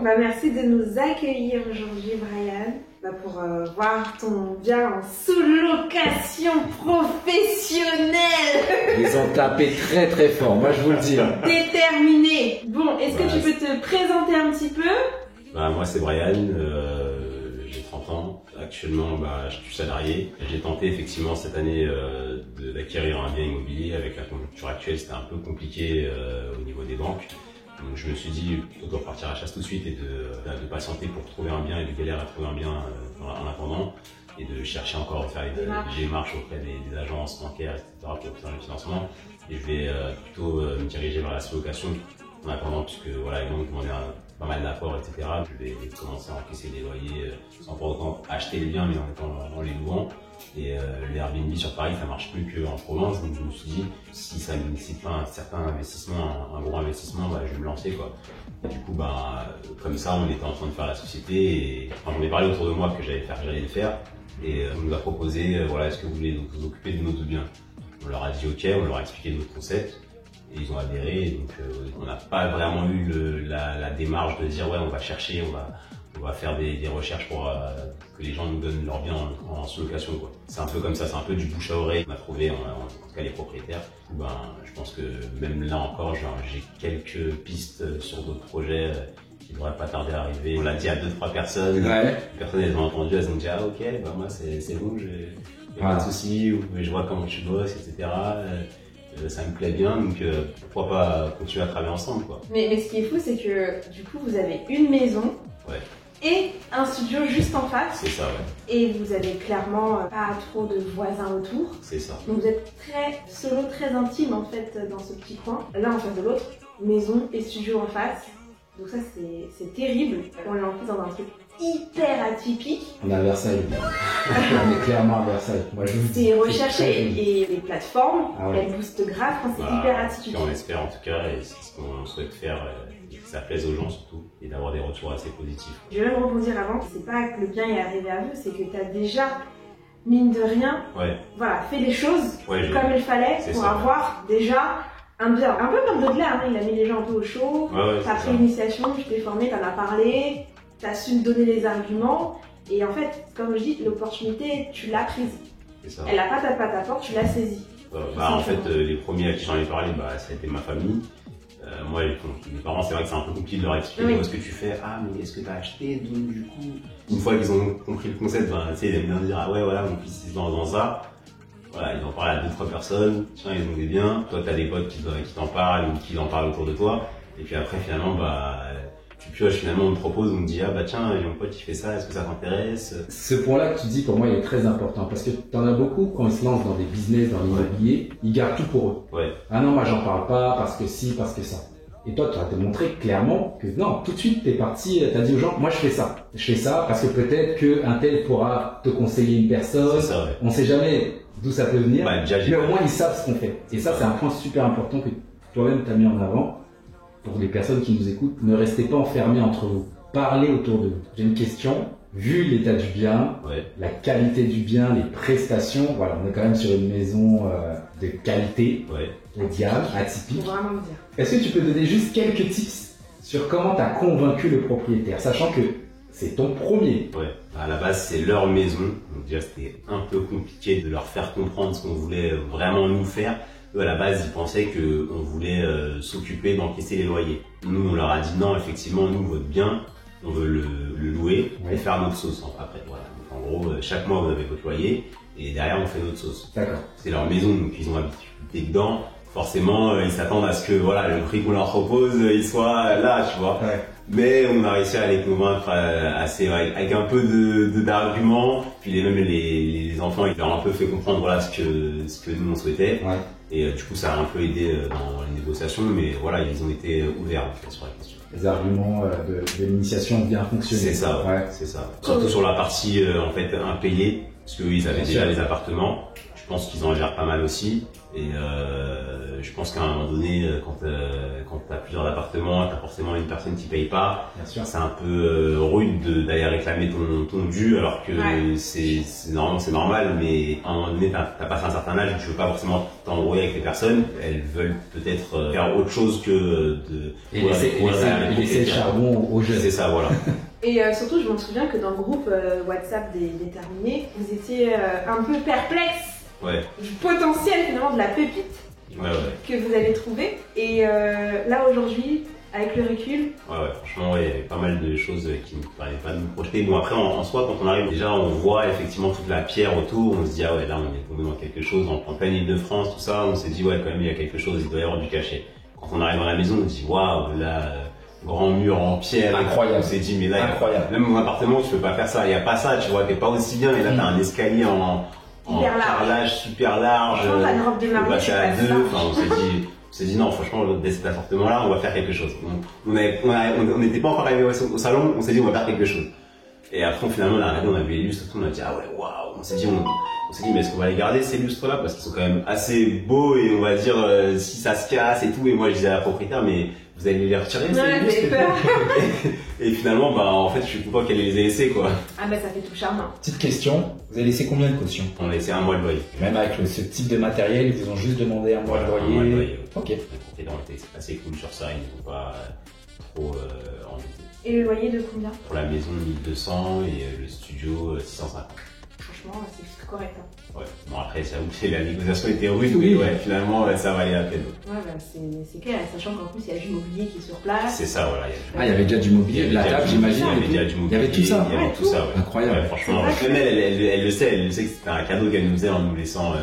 Bah, merci de nous accueillir aujourd'hui, Brian, pour voir ton bien en sous-location professionnelle. Ils ont tapé très très fort, moi je vous le dis. Déterminé. Bon, est-ce que tu peux te présenter un petit peu? Moi c'est Brian, j'ai 30 ans. Actuellement, je suis salarié. J'ai tenté effectivement cette année d'acquérir un bien immobilier. Avec la conjoncture actuelle, c'était un peu compliqué au niveau des banques. Donc je me suis dit, plutôt que de repartir à la chasse tout de suite et de patienter pour trouver un bien et de galérer à trouver un bien en attendant, et de chercher encore à faire les démarches auprès des agences bancaires, etc. pour obtenir le financement. Et je vais plutôt me diriger vers la sous-location en attendant, puisque voilà, ils vont me demander pas mal d'apports, etc. Je vais commencer à encaisser des loyers sans pour autant acheter les biens, mais en les louant. Et les Airbnb sur Paris, ça marche plus qu'en province, donc je me suis dit, si ça ne nécessite pas un certain investissement, un gros investissement, je vais me lancer, quoi. Et du coup, comme ça, on était en train de faire la société, et j'en ai parlé autour de moi que j'allais le faire, et on nous a proposé, voilà, est-ce que vous voulez vous occuper de notre bien? On leur a dit ok, on leur a expliqué notre concept, et ils ont adhéré, donc on n'a pas vraiment eu la démarche de dire ouais, on va chercher, on va faire des recherches pour que les gens nous donnent leur bien en sous-location, quoi. C'est un peu comme ça, c'est un peu du bouche à oreille qu'on a trouvé, en tout cas les propriétaires. Je pense que même là encore, j'ai quelques pistes sur d'autres projets qui ne devraient pas tarder à arriver. On l'a dit à 2-3 personnes, les personnes elles ont entendu, elles ont dit ah ok, moi c'est bon, j'ai pas de soucis, je vois comment tu bosses, etc. Ça me plaît bien, donc pourquoi pas continuer à travailler ensemble, quoi. Mais ce qui est fou, c'est que du coup vous avez une maison. Ouais. Et un studio juste en face. C'est ça, ouais. Et vous avez clairement pas trop de voisins autour. C'est ça. Donc vous êtes très solo, très intime en fait dans ce petit coin. L'un en face de l'autre, maison et studio en face. Donc ça c'est terrible. On est en plus dans un truc hyper atypique. On est à Versailles. On est clairement à Versailles. C'est recherché et les plateformes, elles boostent grave quand c'est hyper atypique. On espère en tout cas, et c'est ce qu'on souhaite faire. Que ça plaise aux gens surtout, et d'avoir des retours assez positifs. Je vais même rebondir avant, c'est pas que le bien est arrivé à vous, c'est que tu as déjà, mine de rien, fait les choses comme il fallait pour avoir déjà un bien. Un peu comme Baudelaire, il a mis les gens un peu au chaud, t'as pris l'initiation, je t'ai formé, t'en as parlé, t'as su me donner les arguments, et en fait, comme je dis, l'opportunité, tu l'as prise. Elle n'a pas tapé à ta porte, tu l'as saisie. En fait, les premiers à qui j'en ai parlé, ça a été ma famille. Moi, mes parents, c'est vrai que c'est un peu compliqué de leur expliquer ce que tu fais. Ah, mais est-ce que tu as acheté? Donc, du coup, une fois qu'ils ont compris le concept, ils aiment bien dire ah ouais, voilà, mon fils il se lance dans ça. Voilà, ils en parlent à 2-3 personnes. Tiens, ils ont des biens. Toi, tu as des potes qui t'en parlent ou qui en parlent autour de toi. Et puis après, finalement, tu pioches, finalement, on te propose, on te dit ah tiens, j'ai mon pote qui fait ça, est-ce que ça t'intéresse? Ce point-là que tu dis, pour moi, il est très important parce que tu en as beaucoup quand ils se lancent dans des business, dans l'immobilier, ils gardent tout pour eux. Ah non, moi j'en parle pas parce que si, parce que ça. Et toi, tu as démontré clairement que non, tout de suite, t'es parti, t'as dit aux gens, moi je fais ça. Je fais ça parce que peut-être qu'un tel pourra te conseiller une personne. Ça, on sait jamais d'où ça peut venir, mais au moins ils savent ce qu'on fait. Et ça, c'est un point super important que toi-même t'as mis en avant. Pour les personnes qui nous écoutent, ne restez pas enfermés entre vous. Parlez autour de vous. J'ai une question. Vu l'état du bien, la qualité du bien, les prestations, voilà, on est quand même sur une maison de qualité, haut de gamme, atypique. Est-ce que tu peux donner juste quelques tips sur comment tu as convaincu le propriétaire, sachant que c'est ton premier? À la base, c'est leur maison, donc déjà c'était un peu compliqué de leur faire comprendre ce qu'on voulait vraiment nous faire. Eux, à la base, ils pensaient qu'on voulait s'occuper d'encaisser les loyers. Nous, on leur a dit non, effectivement, nous, votre bien, on veut le louer et faire notre sauce après. Voilà. Donc, en gros, chaque mois, vous avez votre loyer et derrière, on fait notre sauce. C'est leur maison, donc ils ont habitué dedans. Forcément, ils s'attendent à ce que le prix qu'on leur propose, il soit là, tu vois. Mais on a réussi à les convaincre avec un peu d'arguments. Puis même les enfants, ils leur ont un peu fait comprendre ce que nous on souhaitait. Et du coup, ça a un peu aidé dans les négociations, mais voilà, ils ont été ouverts sur la question. Les arguments de l'initiation ont bien fonctionné. C'est ça, c'est ça. Surtout sur la partie en fait impayée, parce qu'eux, ils avaient déjà les appartements. Je pense qu'ils en gèrent pas mal aussi. Et je pense qu'à un moment donné, quand tu as plusieurs appartements, tu as forcément une personne qui paye pas. C'est un peu rude d'aller réclamer ton dû, alors que normalement c'est normal, mais à un moment donné, tu as passé un certain âge, tu veux pas forcément t'embrouiller avec les personnes. Elles veulent peut-être faire autre chose que de laisser le charbon aux jeunes. C'est ça, voilà. Et surtout, je me souviens que dans le groupe WhatsApp des déterminés, vous étiez un peu perplexe du potentiel finalement de la pépite que vous avez trouvé. Et là aujourd'hui, avec le recul... franchement, il y avait pas mal de choses qui ne permettaient pas de nous projeter. Bon, après, en soi, quand on arrive, déjà, on voit effectivement toute la pierre autour. On se dit, ah ouais, là, on est tombé dans quelque chose. En pleine Île-de-France, tout ça, on s'est dit, ouais, quand même, il y a quelque chose, il doit y avoir du cachet. Quand on arrive dans la maison, on se dit, waouh, là... grand mur en pierre, incroyable. On s'est dit, mais là, même mon appartement, tu peux pas faire ça, il n'y a pas ça, tu vois, t'es pas aussi bien, et là, t'as un escalier en carrelage super large, tu peux passer à deux, enfin, on s'est dit, non, franchement, dès cet appartement-là, on va faire quelque chose. On n'était pas encore arrivé au salon, on s'est dit, on va faire quelque chose. Et après, finalement, on a regardé, on a vu les lustres, on a dit, ah ouais, waouh, on s'est dit, mais est-ce qu'on va les garder, ces lustres-là, parce qu'ils sont quand même assez beaux, et on va dire, si ça se casse et tout, et moi, je disais à la propriétaire, mais vous allez les retirer, ces lustres? Et finalement, en fait, je suis content qu'elle les ait laissés, quoi. Ah ça fait tout charmant. Petite question, vous avez laissé combien de caution? On a laissé 1 mois de loyer. Même avec ce type de matériel, ils vous ont juste demandé 1 mois de loyer. 1 mois de loyer. Ok. Les propriétaires ont été assez cool sur ça, ils ne sont pas trop embêtés. Et le loyer de combien? Pour la maison, 1200 et le studio, 650. Franchement, c'est correct. Ouais. Bon, après, j'avoue que la négociation était rude, mais finalement, ça valait la peine. C'est clair, sachant qu'en plus, il y a du mobilier qui est sur place. C'est ça, voilà. Il y avait déjà du mobilier, la table, j'imagine. Il y avait tout ça. Il y avait tout ça, incroyable. Franchement, même elle le sait que c'était un cadeau qu'elle nous faisait en nous laissant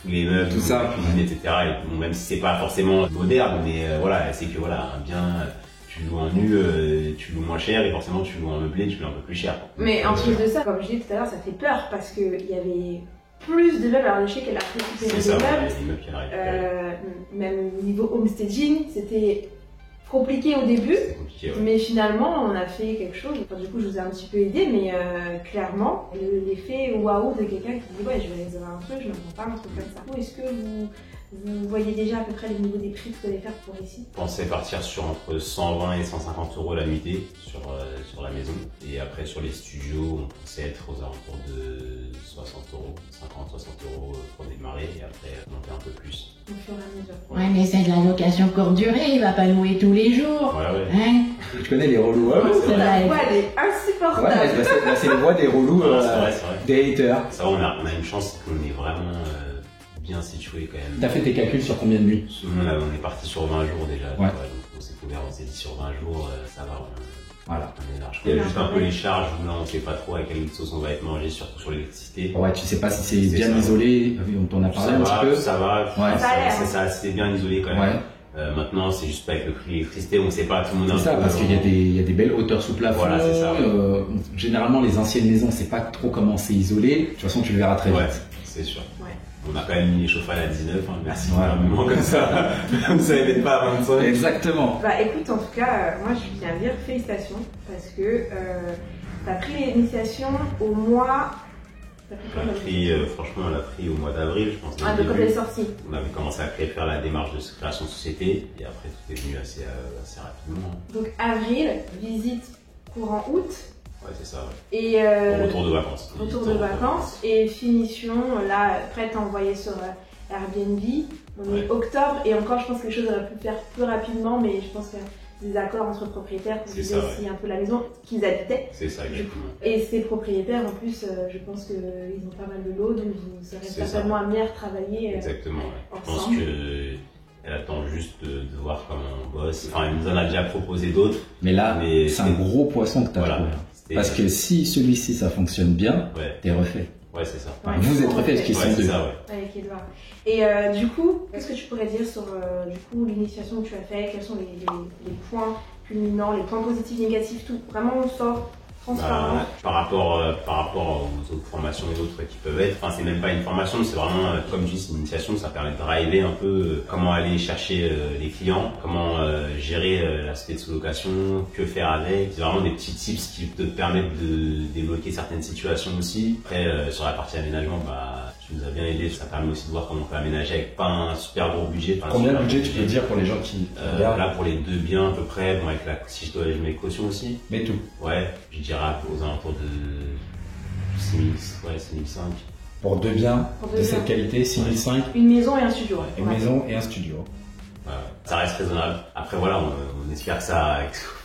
tous les meubles, tout ça, cuisine, etc. Et bon, même si c'est pas forcément moderne, mais voilà, elle sait que voilà, un bien. Tu loues en nu, tu loues moins cher et forcément tu loues en meublé, tu loues un peu plus cher. Mais en plus de ça, comme je disais tout à l'heure, ça fait peur parce qu'il y avait plus de meubles. Alors je sais qu'elle a récupéré des meubles qu'elle a récupéré. Même niveau homestaging, c'était compliqué au début, mais finalement on a fait quelque chose. Enfin, du coup je vous ai un petit peu aidé, mais clairement l'effet waouh de quelqu'un qui dit ouais je vais réserver un truc, je ne m'attends pas à un truc comme ça. Est-ce que vous voyez déjà à peu près le niveau des prix que vous allez faire pour ici? Je pensais partir sur entre 120 et 150 euros la nuitée sur la maison. Et après sur les studios, on pensait être aux alentours de 60 euros, 50-60 euros pour démarrer et après monter un peu plus. Au fur et à mesure. Ouais, mais c'est de la location courte durée, il va pas louer tous les jours. Ouais. Hein? Tu connais les relous, c'est la voix, elle est insupportable. Ouais, c'est la voix des relous, des haters. Ça, on a une chance qu'on est vraiment bien situé quand même. T'as fait tes calculs sur combien de nuits? On est parti sur 20 jours déjà. Ouais. Donc on s'est couvert, on s'est dit sur 20 jours, ça va. Voilà. On est large. Il y a juste un peu les charges où là on sait pas trop à quelle sauce on va être mangé, surtout sur l'électricité. Ouais, tu sais pas si c'est bien isolé. On t'en a parlé un petit peu. Ça va. Ouais. C'est bien isolé quand même. Ouais. Maintenant, c'est juste pas avec le prix de l'électricité, on sait pas, tout le monde. C'est ça, parce qu'il y a des belles hauteurs sous plafond. Voilà, c'est ça. Généralement, les anciennes maisons, on sait pas trop comment c'est isolé. De toute façon, tu le verras très vite. C'est sûr. Ouais. On a quand même mis les chauffages à 19, merci pour un moment comme ça. Vous savez peut-être pas à 25. Exactement. Bah écoute, en tout cas, moi je tiens à dire félicitations parce que t'as pris l'initiation au mois. Franchement, on l'a pris au mois d'avril, je pense. De quand elle est sortie. On avait commencé à faire la démarche de création de société et après tout est venu assez rapidement. Donc avril, visite courant août. Ouais, c'est ça, Et retour de vacances. Retour de vacances et finition, là, prête à envoyer sur Airbnb. On est octobre et encore, je pense que les choses auraient pu faire plus rapidement, mais je pense qu'il y a des accords entre propriétaires pour viser aussi un peu la maison qu'ils habitaient. C'est ça, exactement. Et ces propriétaires, en plus, je pense qu'ils ont pas mal de lots, donc vous serez certainement amenés à retravailler exactement, ensemble. Je pense qu'elle attend juste de voir comment on bosse. Enfin, elle nous en a déjà proposé d'autres. Mais là, c'est un gros poisson que tu as trouvé. Parce que si celui-ci ça fonctionne bien, t'es refait. Ouais, c'est ça. Enfin, vous êtes refait parce qu'ils sont deux. Avec Edouard. Et du coup, qu'est-ce que tu pourrais dire sur l'initiation que tu as fait? Quels sont les points culminants, les points positifs, négatifs, tout? Vraiment, on sort transparent. Par rapport aux autres formations et autres qui peuvent être, c'est même pas une formation, c'est vraiment, comme je dis, c'est une initiation, ça permet de driver un peu comment aller chercher les clients, comment gérer l'aspect de sous-location, que faire avec. C'est vraiment des petits tips qui te permettent de débloquer certaines situations aussi. Après, sur la partie aménagement, Tu nous as bien aidé, ça permet aussi de voir comment on peut aménager avec pas un super gros budget. Combien de budget tu peux dire pour les gens qui là pour les 2 biens à peu près, bon avec si je dois mettre mes cautions aussi. Mais tout. Ouais, je dirais aux alentours de 6,5. Pour 2 biens de cette qualité, 6,5. Une maison et un studio. Une maison et un studio. Ouais, ça reste raisonnable. Après voilà, on espère que ça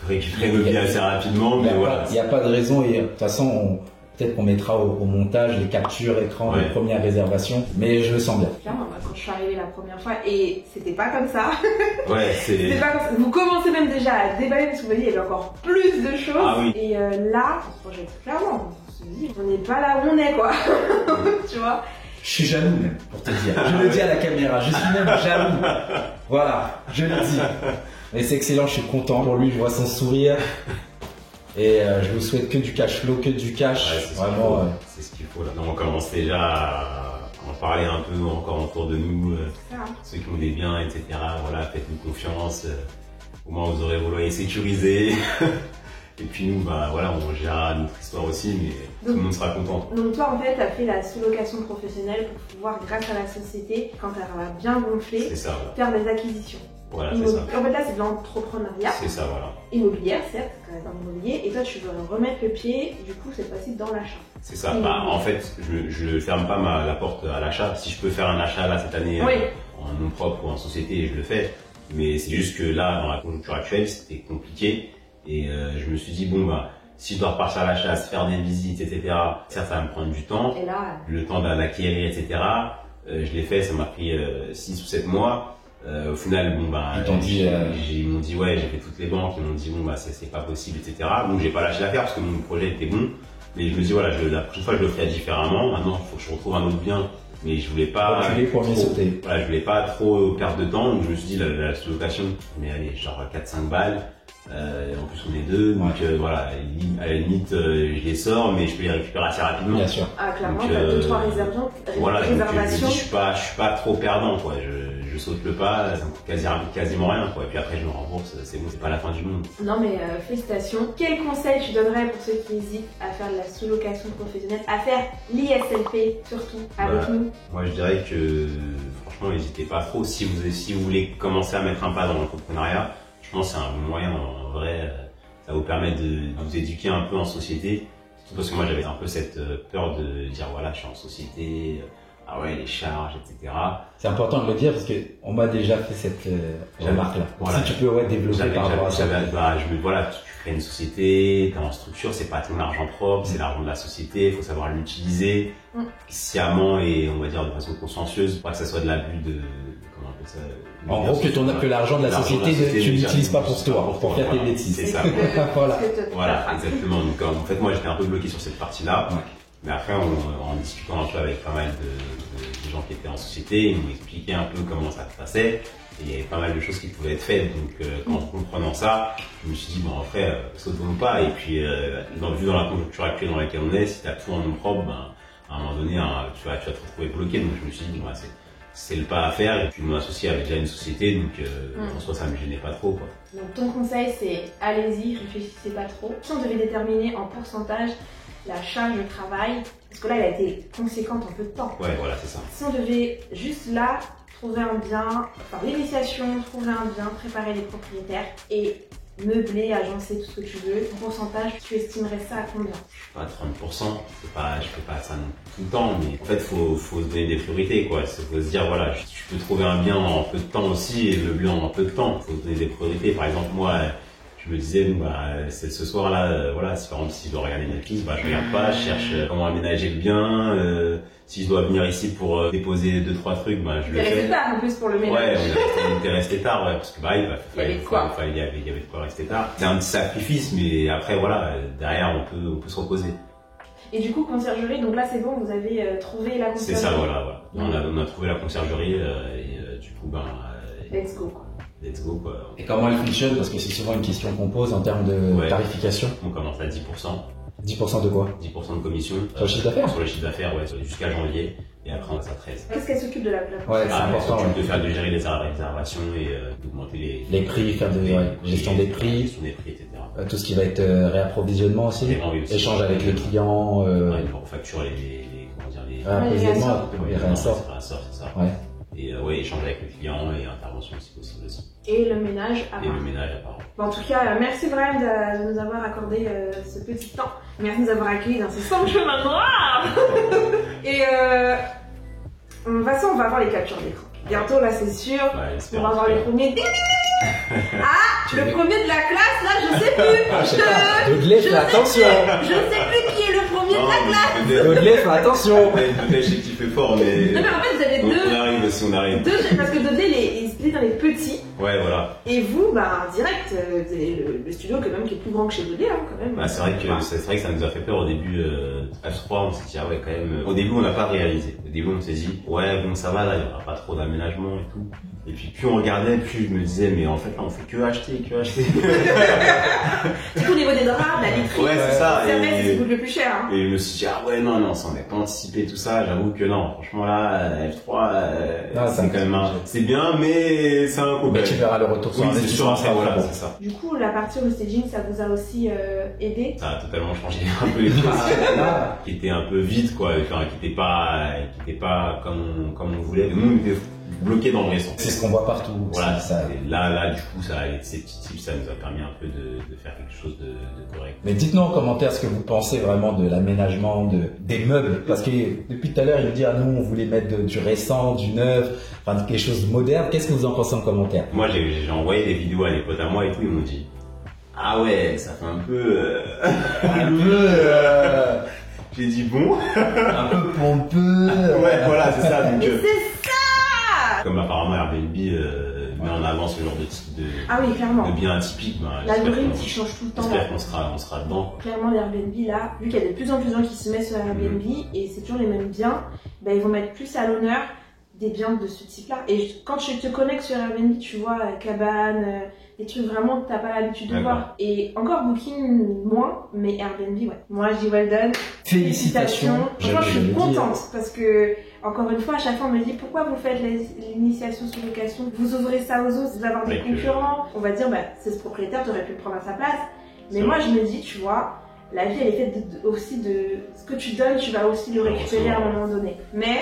récupère nos biens assez rapidement, mais voilà. Il n'y a pas de raison et de toute façon peut-être qu'on mettra au montage les captures écran des premières réservations, mais je le sens bien. Clairement, quand je suis arrivée la première fois, et c'était pas comme ça. Ouais, c'était pas comme ça. Vous commencez même déjà à déballer parce que vous voyez, il y avait encore plus de choses. Ah, oui. Et là, on se projette clairement. On se dit, on n'est pas là où on est, quoi. Tu vois. Je suis jaloux même, pour te dire. Je le dis à la caméra, je suis même jaloux. Voilà, je le dis. Mais c'est excellent, je suis content pour lui, je vois son sourire. Et je vous souhaite que du cash flow, que du cash. Ouais, vraiment. C'est ce qu'il faut là. Donc on commence déjà à en parler un peu encore autour de nous. Ceux qui ont des biens, etc. Voilà, faites-nous confiance. Au moins vous aurez vos loyers sécurisés. Et puis nous, bah voilà, on gérera notre histoire aussi, mais tout le monde sera content. Donc toi, en fait, tu as fait la sous-location professionnelle pour pouvoir, grâce à la société, quand elle va bien gonfler, faire des acquisitions. Voilà, c'est ça. En fait, là, c'est de l'entrepreneuriat. C'est ça, voilà. Immobilière, certes, dans l'immobilier. Et toi, tu veux remettre le pied, du coup, cette fois-ci, dans l'achat. C'est ça. Bah, en fait, je ferme pas la porte à l'achat. Si je peux faire un achat là cette année en nom propre ou en société, je le fais. Mais c'est juste que là, dans la conjoncture actuelle, c'était compliqué. Et je me suis dit, bon, bah, si je dois repartir à la chasse, faire des visites, etc., certes, ça va me prendre du temps. Et là, le temps d'acquérir, etc. Je l'ai fait, ça m'a pris 6 ou 7 mois. Au final, bon, bah, ils m'ont dit, ouais, j'ai fait toutes les banques, ils m'ont dit, bon, bah, c'est pas possible, etc. Donc, j'ai pas lâché l'affaire parce que mon projet était bon. Mais je me dis, voilà, la prochaine fois, je le ferai différemment. Maintenant, il faut que je retrouve un autre bien. Mais je voulais pas. Voilà, je voulais pas trop perdre de temps. Donc, je me suis dit, la sous-location, mais allez, genre 4-5 balles. En plus on est 2, donc voilà, à la limite je les sors, mais je peux les récupérer assez rapidement. Bien sûr. Ah clairement, t'as 2-3 réservations. Voilà, donc, je suis pas trop perdant, quoi. Je saute le pas, ça me coûte quasiment rien, quoi. Et puis après je me rembourse, c'est bon, c'est pas la fin du monde. Non mais félicitations. Quel conseil tu donnerais pour ceux qui hésitent à faire de la sous-location professionnelle, à faire l'ISLP surtout avec nous? Moi je dirais que franchement n'hésitez pas trop. Si vous voulez commencer à mettre un pas dans l'entrepreneuriat, je pense que c'est un bon moyen, en vrai, ça vous permet de vous éduquer un peu en société. Surtout parce que moi j'avais un peu cette peur de dire voilà, je suis en société, ah ouais, les charges, etc. C'est important de le dire parce qu'on m'a déjà fait cette remarque-là. Voilà. Si tu peux développer par rapport à ça. Voilà, tu crées une société, t'es en structure, c'est pas ton argent propre, c'est l'argent de la société, il faut savoir l'utiliser sciemment et on va dire de façon consciencieuse, pour pas que ça soit de l'abus de comment on appelle ça. En gros, que l'argent de la société, tu l'utilises pas pour toi, pour faire tes bêtises. C'est ça. Voilà, exactement. Donc en fait, moi j'étais un peu bloqué sur cette partie-là. Mais après, en discutant un peu avec pas mal de gens qui étaient en société, ils m'ont expliqué un peu comment ça se passait. Et il y avait pas mal de choses qui pouvaient être faites. Donc en comprenant ça, je me suis dit, bon après, sautons pas. Et puis, vu dans la conjoncture actuelle dans laquelle on est, si tu as tout en nom propre, à un moment donné, tu vas te retrouver bloqué. Donc je me suis dit, bon, c'est le pas à faire. Et puis mon associé avait déjà une société, donc en soi, ça me gênait pas trop, quoi. Donc ton conseil, c'est allez-y, réfléchissez pas trop. Si on devait déterminer en pourcentage la charge de travail, parce que là elle a été conséquente en peu de temps. Ouais, voilà, c'est ça. Si on devait juste là trouver un bien, faire l'initiation, trouver un bien, préparer les propriétaires et meubler, agencer tout ce que tu veux, en pourcentage, tu estimerais ça à combien? Pas 30%, je fais pas ça tout le temps, mais en fait faut se donner des priorités, quoi. Faut se dire voilà, tu peux trouver un bien en peu de temps aussi et le bien en peu de temps. Faut se donner des priorités. Par exemple moi, je me disais, c'est ce soir-là, voilà, par exemple, si je dois regarder Netflix, je regarde pas, je cherche comment aménager le bien, si je dois venir ici pour déposer 2-3 trucs, je le fais. Resté tard en plus pour le ménage. Ouais, on était resté tard, parce que il y avait de quoi rester tard. C'est un petit sacrifice, mais après, voilà, derrière, on peut se reposer. Et du coup, conciergerie, donc là, c'est bon, vous avez trouvé la conciergerie. C'est ça, voilà. On a trouvé la conciergerie, et du coup, let's go, quoi. Let's go, quoi. Et comment elle fonctionne? Parce que c'est souvent une question qu'on pose en termes de tarification. On commence à 10%. 10% de quoi? 10% de commission. Sur le chiffre d'affaires? Sur le chiffre d'affaires, ouais, jusqu'à janvier. Et après, on passe à 13. Qu'est-ce qu'elle s'occupe de la plateforme? Ouais, c'est important. De gérer les réservations et d'augmenter les prix, faire de gestion des prix. Gestion des prix, etc. Tout ce qui va être réapprovisionnement aussi. Échange avec les clients. On facture les Précisément, il réassort, c'est ça. Ouais. Et ouais, échanger avec le client et intervention si possible aussi. Et le ménage à part. Et le ménage à part. Bon, en tout cas, merci Brian de nous avoir accordé ce petit temps. Merci de nous avoir accueillis dans ce sombre chemin noir. Et de toute façon, on va avoir les captures d'écran. Bientôt, là, c'est sûr. Ouais, on va avoir les premiers. Ah, le premier de la classe, là, je sais plus. Dodley, fais attention. Je sais plus qui est le premier de la classe. Dodley, fais attention. Dodley, je sais qu'il fait fort, mais. Non, mais en fait, vous avez deux. On arrive aussi, on arrive. Deux, parce que Dodley, il se split dans les petits. Ouais, voilà. Et vous, bah, direct, le studio, quand même, qui est plus grand que chez Dodley, hein, quand même. Bah, c'est vrai que ça nous a fait peur au début. F3, on s'est dit, ah ouais, quand même. Au début, on n'a pas réalisé. Au début, on s'est dit, ouais, bon, ça va, là, il n'y aura pas trop d'aménagement et tout. Et puis plus on regardait, plus je me disais, mais en fait là on fait que acheter. Tout au niveau des draps, la literie, ouais, c'est ça. C'est vrai, c'est ce qui coûte le plus cher. Hein. Et je me suis dit, ah ouais, non, ça on n'avait pas anticipé tout ça, j'avoue que non, franchement là, F3, c'est quand même c'est bien, mais c'est un coup. Mais tu verras le retour sur investissement, voilà, c'est ça. Du coup, la partie staging, ça vous a aussi aidé? Ça a totalement changé un peu les choses, qui était un peu vide, quoi, enfin, qui était pas comme on voulait. Nous, on était bloqué dans le récent. C'est ce qu'on voit partout. Voilà, ça. Là, du coup, ces petits tips, ça nous a permis un peu de faire quelque chose de correct. Mais dites-nous en commentaire ce que vous pensez vraiment de l'aménagement des meubles. Parce que depuis tout à l'heure, il nous dit, ah, nous, on voulait mettre du récent, du neuf, enfin, quelque chose de moderne. Qu'est-ce que vous en pensez en commentaire? Moi, j'ai envoyé des vidéos à des potes à moi et tout, ils m'ont dit, ah ouais, ça fait un peu, j'ai dit bon. Un peu pompeux. Ouais, voilà, c'est ça. Donc, c'est ça. Comme apparemment Airbnb met en avant ce genre de type de bien atypique. L'algorithme qui change tout le temps. J'espère qu'on sera dedans. Clairement, l'Airbnb là, vu qu'il y a de plus en plus de gens qui se mettent sur Airbnb et c'est toujours les mêmes biens, ben, ils vont mettre plus à l'honneur des biens de ce type-là. Et quand tu te connectes sur Airbnb, tu vois cabane, des trucs vraiment que t'as pas l'habitude de voir. Et encore Booking moins, mais Airbnb, ouais. Moi, je dis well done. Félicitations. Franchement, je suis contente parce que, encore une fois, à chaque fois, on me dit pourquoi vous faites l'initiation sur location, vous ouvrez ça aux autres, vous allez avoir des concurrents. On va dire, bah, c'est ce propriétaire, tu aurais pu le prendre à sa place. Mais moi, je me dis, tu vois, la vie, elle est faite aussi de ce que tu donnes, tu vas aussi le récupérer à un moment donné. Mais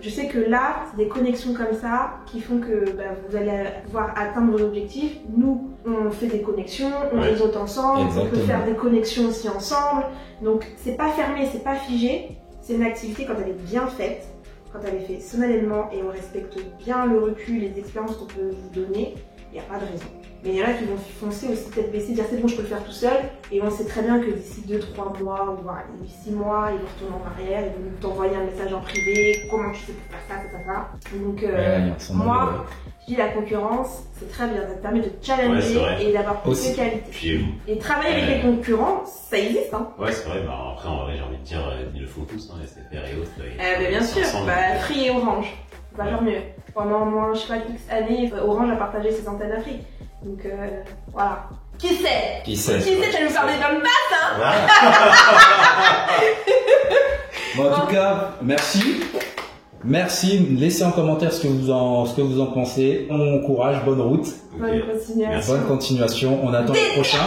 je sais que là, c'est des connexions comme ça qui font que vous allez pouvoir atteindre vos objectifs. Nous, on fait des connexions, on réseaute ensemble, on peut faire des connexions aussi ensemble. Donc, c'est pas fermé, c'est pas figé. C'est une activité quand elle est bien faite, quand elle est faite solennellement et on respecte bien le recul, les expériences qu'on peut vous donner, il n'y a pas de raison. Mais il y en a qui vont foncer aussi tête baissée, dire c'est bon, je peux le faire tout seul. Et on sait très bien que d'ici 2-3 mois, ou voire 6 mois, ils vont retourner en arrière, ils vont t'envoyer un message en privé, comment tu fais pour faire ça. Donc moi, je dis la concurrence, c'est très bien, ça te permet de challenger et d'avoir plus de qualité. Et travailler avec les concurrents, ça existe. Hein. Ouais, c'est vrai, bah, après en vrai, j'ai envie de dire, ils le font tous, hein, SFR et autres. Mais bien sûr, Free et Orange, ça va faire mieux. Pendant moins, je sais pas, X années, Orange a partagé ses antennes à Free. Donc voilà. Qui sait, ça nous parler d'un basse, hein. Bon, en tout cas, merci. Laissez en commentaire ce que vous en pensez. Bon courage, bonne route. Bonne continuation. On attend le prochain.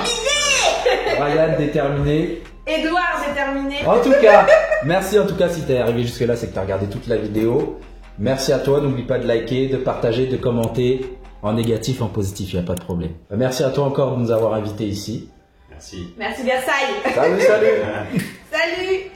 Ryan déterminé. Edouard déterminé. En tout cas, merci en tout cas si t'es arrivé jusque là, c'est que t'as regardé toute la vidéo. Merci à toi, n'oublie pas de liker, de partager, de commenter. En négatif, en positif, il n'y a pas de problème. Merci à toi encore de nous avoir invités ici. Merci. Merci Versailles. Salut. Salut.